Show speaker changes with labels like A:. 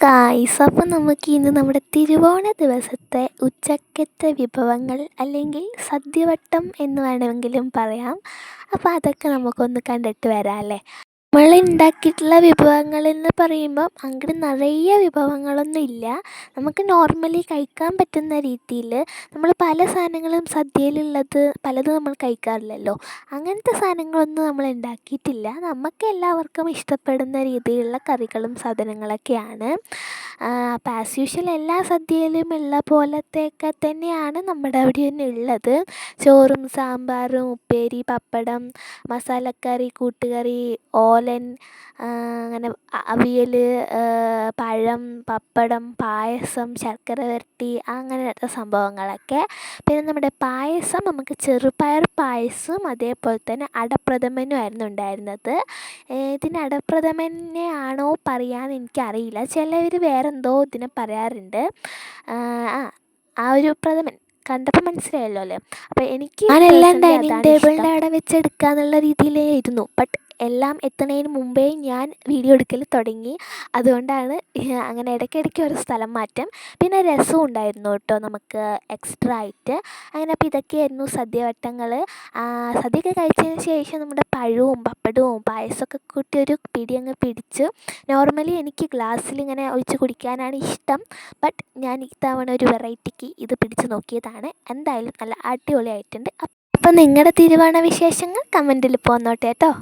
A: Guys, അപ്പം നമുക്ക് ഇന്ന് നമ്മുടെ തിരുവോണ ദിവസത്തെ ഉച്ചക്കത്തെ വിഭവങ്ങൾ അല്ലെങ്കിൽ സദ്യവട്ടം എന്ന് വേണമെങ്കിലും പറയാം. അപ്പോൾ അതൊക്കെ നമുക്കൊന്ന് കണ്ടിട്ട് വരാം അല്ലേ. നമ്മൾ ഉണ്ടാക്കിയിട്ടുള്ള വിഭവങ്ങളെന്ന് പറയുമ്പം അങ്ങോട്ട് നിറയെ വിഭവങ്ങളൊന്നും ഇല്ല. നമുക്ക് നോർമലി കഴിക്കാൻ പറ്റുന്ന രീതിയിൽ നമ്മൾ പല സാധനങ്ങളും സദ്യയിലുള്ളത് പലതും നമ്മൾ കഴിക്കാറില്ലല്ലോ. അങ്ങനത്തെ സാധനങ്ങളൊന്നും നമ്മൾ ഉണ്ടാക്കിയിട്ടില്ല. നമുക്ക് എല്ലാവർക്കും ഇഷ്ടപ്പെടുന്ന രീതിയിലുള്ള കറികളും സാധനങ്ങളൊക്കെയാണ്. അപ്പോൾ ആസ് യൂഷ്വൽ എല്ലാ സദ്യയിലും ഉള്ള പോലത്തെയൊക്കെ തന്നെയാണ് നമ്മുടെ അവിടെ ഉള്ളത്. ചോറും സാമ്പാറും ഉപ്പേരി പപ്പടം മസാലക്കറി കൂട്ടുകറി ഓലൻ, അങ്ങനെ അവിയൽ, പഴം, പപ്പടം, പായസം, ശർക്കര വരട്ടി, അങ്ങനത്തെ സംഭവങ്ങളൊക്കെ. പിന്നെ നമ്മുടെ പായസം നമുക്ക് ചെറുപയർ പായസവും അതേപോലെ തന്നെ അടപ്രഥമനും ആയിരുന്നു ഉണ്ടായിരുന്നത്. ഇതിന് അടപ്രഥമനെ ആണോ പറയാന്ന് എനിക്കറിയില്ല. ചിലവർ വേറെന്തോ ഇതിനെ പറയാറുണ്ട്. ആ ഒരു പ്രഥമൻ കണ്ടപ്പോൾ മനസ്സിലായല്ലോ അല്ലേ. അപ്പോൾ എനിക്ക് ഞാനെല്ലാം ഡൈനിങ് ടേബിളിൻ്റെ അവിടെ വെച്ചെടുക്കുക എന്നുള്ള രീതിയിലായിരുന്നു. ബട്ട് എല്ലാം എത്തുന്നതിന് മുമ്പേ ഞാൻ വീഡിയോ എടുക്കൽ തുടങ്ങി. അതുകൊണ്ടാണ് അങ്ങനെ ഇടയ്ക്കിടയ്ക്ക് ഒരു സ്ഥലം മാറ്റം. പിന്നെ രസവും ഉണ്ടായിരുന്നു കേട്ടോ നമുക്ക് എക്സ്ട്രാ ആയിട്ട്. അങ്ങനെ അപ്പോൾ ഇതൊക്കെയായിരുന്നു സദ്യവട്ടങ്ങൾ. സദ്യയൊക്കെ കഴിച്ചതിന് ശേഷം നമ്മുടെ പഴവും പപ്പടവും പായസമൊക്കെ കൂട്ടി ഒരു പിടി അങ്ങ് പിടിച്ച്. നോർമലി എനിക്ക് ഗ്ലാസ്സിലിങ്ങനെ ഒഴിച്ച് കുടിക്കാനാണ് ഇഷ്ടം. ബട്ട് ഞാൻ ഇത്തവണ ഒരു വെറൈറ്റിക്ക് ഇത് പിടിച്ച് നോക്കിയതാണ്. എന്തായാലും നല്ല അടിപൊളിയായിട്ടുണ്ട്. അപ്പം നിങ്ങളുടെ തിരുവോണ വിശേഷങ്ങൾ കമൻറ്റിൽ പോന്നോട്ടെ കേട്ടോ.